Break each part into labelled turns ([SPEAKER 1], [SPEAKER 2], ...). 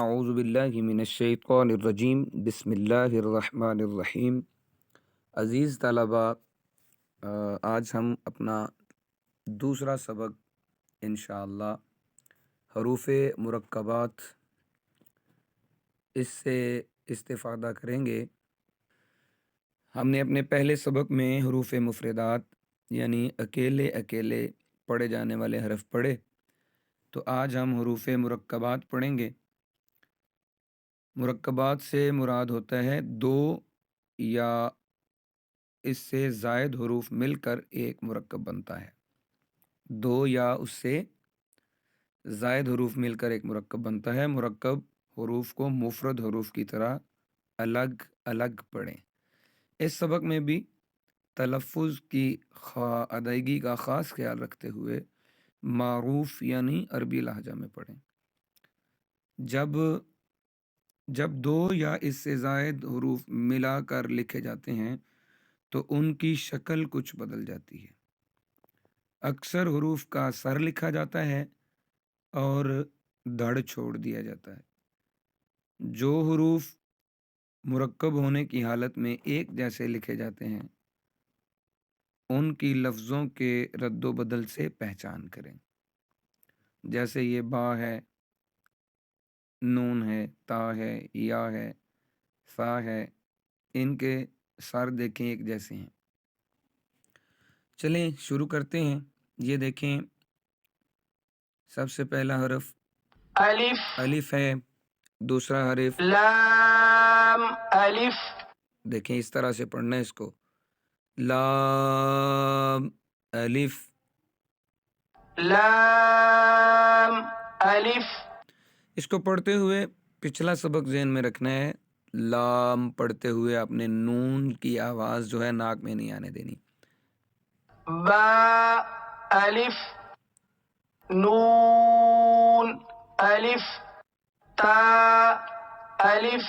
[SPEAKER 1] اعوذ باللہ من الشیطان الرجیم بسم اللہ الرحمن الرحیم۔ عزیز طلباء، آج ہم اپنا دوسرا سبق انشاءاللہ حروف مرکبات اس سے استفادہ کریں گے۔ ہم نے اپنے پہلے سبق میں حروف مفردات یعنی اکیلے اکیلے پڑھے جانے والے حرف پڑھے، تو آج ہم حروف مرکبات پڑھیں گے۔ مرکبات سے مراد ہوتا ہے دو یا اس سے زائد حروف مل کر ایک مرکب بنتا ہے۔ دو یا اس سے زائد حروف مل کر ایک مرکب بنتا ہے۔ مرکب حروف کو مفرد حروف کی طرح الگ الگ پڑھیں۔ اس سبق میں بھی تلفظ کی ادائیگی کا خاص خیال رکھتے ہوئے معروف یعنی عربی لہجہ میں پڑھیں۔ جب دو یا اس سے زائد حروف ملا کر لکھے جاتے ہیں تو ان کی شکل کچھ بدل جاتی ہے۔ اکثر حروف کا سر لکھا جاتا ہے اور دھڑ چھوڑ دیا جاتا ہے۔ جو حروف مرکب ہونے کی حالت میں ایک جیسے لکھے جاتے ہیں ان کی لفظوں کے رد و بدل سے پہچان کریں، جیسے یہ با ہے، نون ہے، تا ہے، یا ہے، فا ہے، ان کے سر دیکھیں ایک جیسے ہیں۔ چلیں شروع کرتے ہیں۔ یہ دیکھیں، سب سے پہلا حرف الف ہے، دوسرا حرف
[SPEAKER 2] لام الف
[SPEAKER 1] دیکھیں اس طرح سے پڑھنا ہے اس کو، لام الف۔
[SPEAKER 2] لام الف
[SPEAKER 1] اس کو پڑھتے ہوئے پچھلا سبق ذہن میں رکھنا ہے، لام پڑھتے ہوئے آپ نے نون کی آواز جو ہے ناک میں نہیں آنے دینی۔
[SPEAKER 2] با الف نون الف تا الف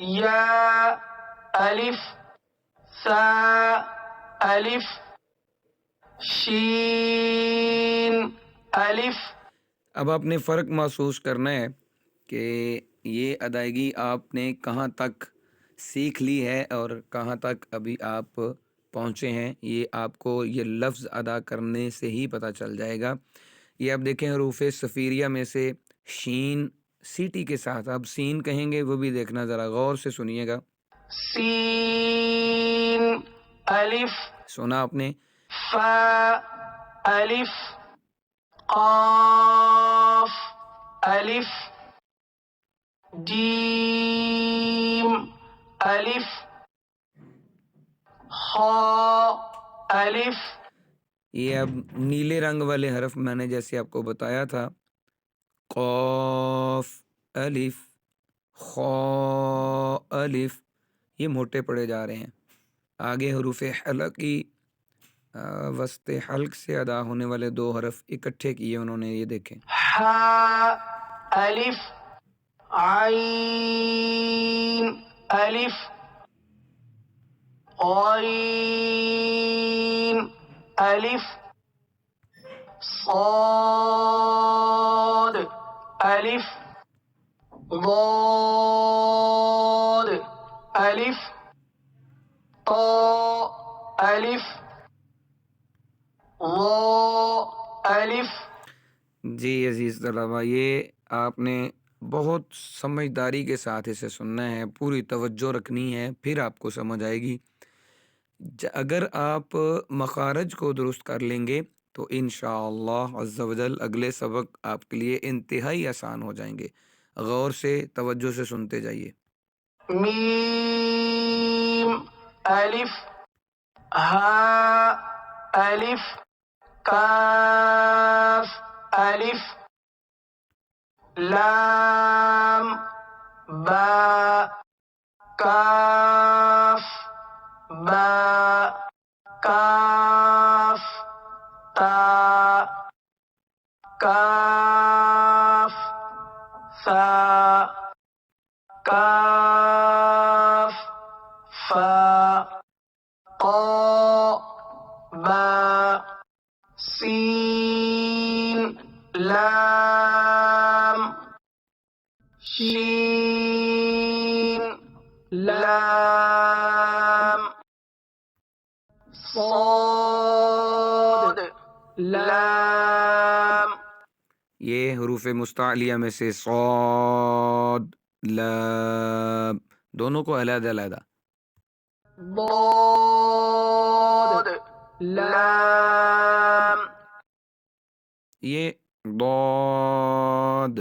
[SPEAKER 2] یا الف سا الف شین الف۔
[SPEAKER 1] اب آپ نے فرق محسوس کرنا ہے کہ یہ ادائیگی آپ نے کہاں تک سیکھ لی ہے اور کہاں تک ابھی آپ پہنچے ہیں۔ یہ آپ کو یہ لفظ ادا کرنے سے ہی پتہ چل جائے گا۔ یہ آپ دیکھیں حروف صفیریہ میں سے شین سیٹی کے ساتھ آپ سین کہیں گے، وہ بھی دیکھنا، ذرا غور سے سنیے گا۔
[SPEAKER 2] سین الف
[SPEAKER 1] سنا آپ نے؟
[SPEAKER 2] فا الف قاف الف جیم الف خا الف۔
[SPEAKER 1] یہ اب نیلے رنگ والے حرف میں نے جیسے آپ کو بتایا تھا، قاف الف خا الف، یہ موٹے پڑے جا رہے ہیں۔ آگے حروف حلقی وسط حلق سے ادا ہونے والے دو حرف اکٹھے کیے انہوں نے، یہ دیکھیں،
[SPEAKER 2] ہا الف عین الف غین الف صاد الف ضاد الف طا الف ظا الف۔
[SPEAKER 1] جی عزیز طلباء، یہ آپ نے بہت سمجھداری کے ساتھ اسے سننا ہے، پوری توجہ رکھنی ہے، پھر آپ کو سمجھ آئے گی۔ اگر آپ مخارج کو درست کر لیں گے تو انشاءاللہ عز و جل اگلے سبق آپ کے لیے انتہائی آسان ہو جائیں گے۔ غور سے توجہ سے سنتے جائیے۔
[SPEAKER 2] میم الف ہا الف کاف الف لام با کاف با کاف تا کاف سا کاف فا قا با سین لام شین لام صاد لام.
[SPEAKER 1] یہ حروف مستعلیہ میں سے صاد لام دونوں کو علیحدہ علیحدہ.
[SPEAKER 2] ضاد لام.
[SPEAKER 1] یہ ضاد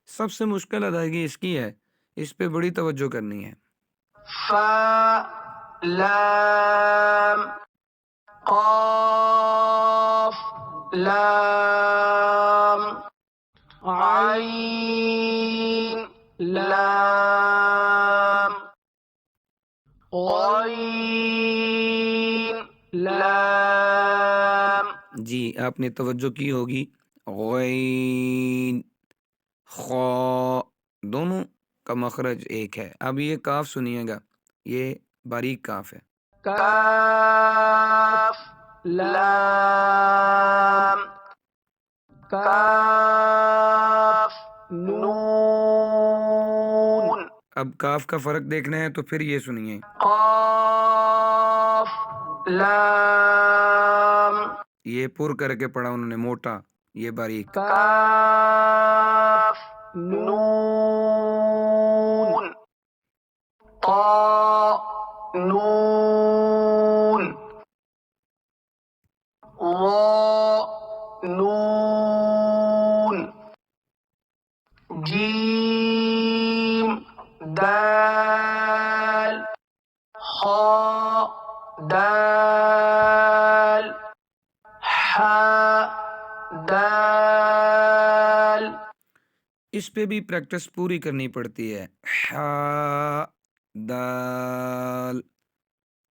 [SPEAKER 1] سب سے مشکل ادائیگی اس کی ہے، اس پہ بڑی توجہ کرنی ہے.
[SPEAKER 2] فا لام قاف لام عین لام غین لام.
[SPEAKER 1] جی آپ نے توجہ کی ہوگی. غین خا دونوں کا مخرج ایک ہے. اب یہ کاف سنیے گا، یہ باریک کاف ہے.
[SPEAKER 2] کاف لام کاف نون.
[SPEAKER 1] اب کاف کا فرق دیکھنا ہے تو پھر یہ سنیے.
[SPEAKER 2] قاف لام
[SPEAKER 1] یہ پر کر کے پڑھا انہوں نے موٹا، یہ باریک.
[SPEAKER 2] کاف نون طا نون وا نون جیم دال خا دال حا دال.
[SPEAKER 1] اس پہ بھی پریکٹس پوری کرنی پڑتی ہے. حا دال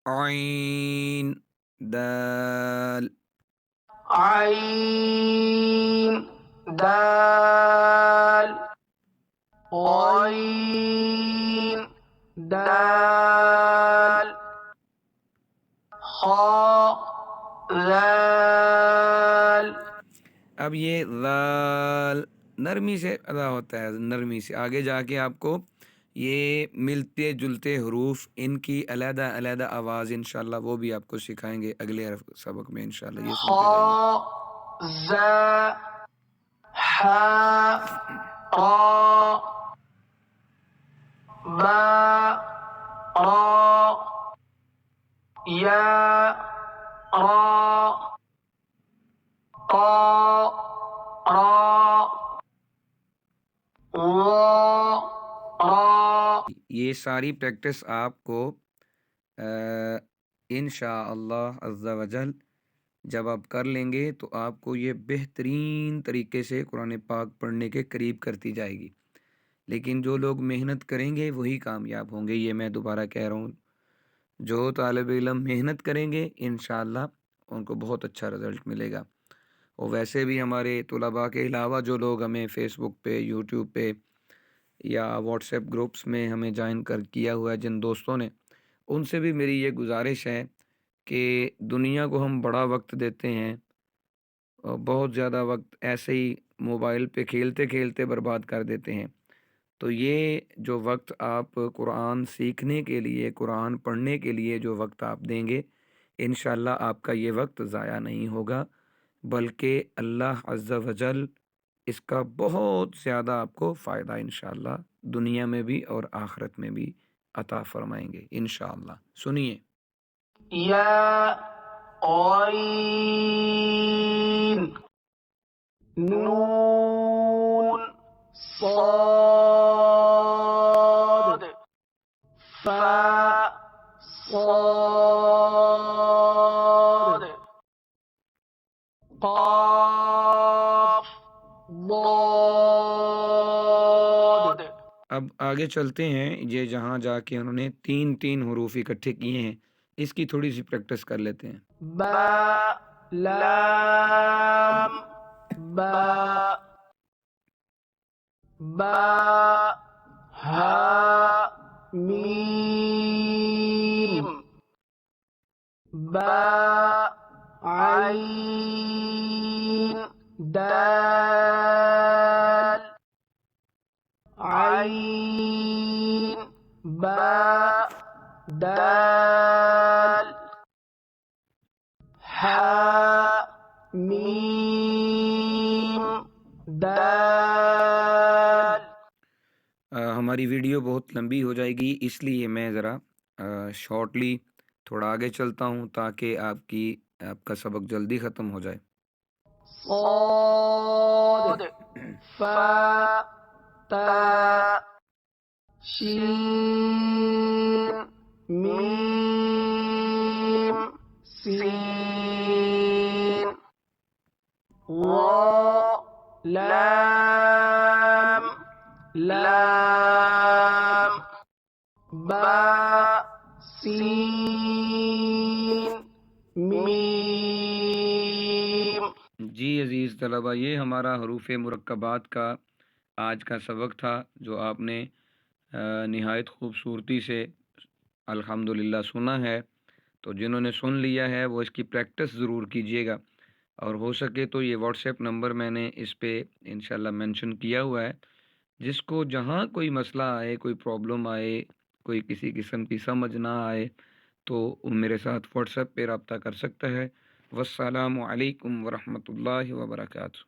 [SPEAKER 1] عین دال.
[SPEAKER 2] عین دال غین دال خا ذال.
[SPEAKER 1] اب یہ ذال نرمی سے ادا ہوتا ہے، نرمی سے. آگے جا کے آپ کو یہ ملتے جلتے حروف ان کی علیحدہ علیحدہ آواز انشاءاللہ وہ بھی آپ کو سکھائیں گے اگلے سبق میں انشاءاللہ. یہ سنتے جائیے.
[SPEAKER 2] خا زا حا را با را یا را طا را وا را.
[SPEAKER 1] یہ ساری پریکٹس آپ کو انشاءاللہ عز و جل جب آپ کر لیں گے تو آپ کو یہ بہترین طریقے سے قرآن پاک پڑھنے کے قریب کرتی جائے گی. لیکن جو لوگ محنت کریں گے وہی کامیاب ہوں گے. یہ میں دوبارہ کہہ رہا ہوں، جو طالب علم محنت کریں گے انشاءاللہ ان کو بہت اچھا رزلٹ ملے گا. اور ویسے بھی ہمارے طلباء کے علاوہ جو لوگ ہمیں فیس بک پہ، یوٹیوب پہ یا واٹس ایپ گروپس میں ہمیں جوائن کیا ہوا ہے جن دوستوں نے، ان سے بھی میری یہ گزارش ہے کہ دنیا کو ہم بڑا وقت دیتے ہیں اور بہت زیادہ وقت ایسے ہی موبائل پہ کھیلتے کھیلتے برباد کر دیتے ہیں. تو یہ جو وقت آپ قرآن سیکھنے کے لیے، قرآن پڑھنے کے لیے جو وقت آپ دیں گے انشاءاللہ آپ کا یہ وقت ضائع نہیں ہوگا، بلکہ اللہ عز و جل اس کا بہت زیادہ آپ کو فائدہ انشاءاللہ دنیا میں بھی اور آخرت میں بھی عطا فرمائیں گے انشاءاللہ. سنیے.
[SPEAKER 2] یا غین نون صاد فا صاد قاف ضاد.
[SPEAKER 1] اب آگے چلتے ہیں. یہ جہاں جا کے انہوں نے تین حروف اکٹھے کیے ہیں، اس کی تھوڑی سی پریکٹس کر لیتے ہیں.
[SPEAKER 2] با لام با با ہا میم با عین دال عین دال
[SPEAKER 1] ہماری ویڈیو بہت لمبی ہو جائے گی، اس لیے میں ذرا شارٹلی تھوڑا آگے چلتا ہوں تاکہ آپ کا سبق جلدی ختم ہو جائے۔
[SPEAKER 2] صاد فا تا شین میم سین را لام لام با سین میم۔
[SPEAKER 1] جی عزیز طلبہ، یہ ہمارا حروف مرکبات کا آج کا سبق تھا، جو آپ نے نہایت خوبصورتی سے الحمدللہ سنا ہے۔ تو جنہوں نے سن لیا ہے وہ اس کی پریکٹس ضرور کیجیے گا، اور ہو سکے تو یہ واٹس ایپ نمبر میں نے اس پہ انشاءاللہ مینشن کیا ہوا ہے، جس کو جہاں کوئی مسئلہ آئے، کوئی پرابلم آئے، کوئی کسی قسم کی سمجھ نہ آئے، تو میرے ساتھ واٹس ایپ پہ رابطہ کر سکتا ہے۔ والسلام علیکم ورحمۃ اللہ وبرکاتہ۔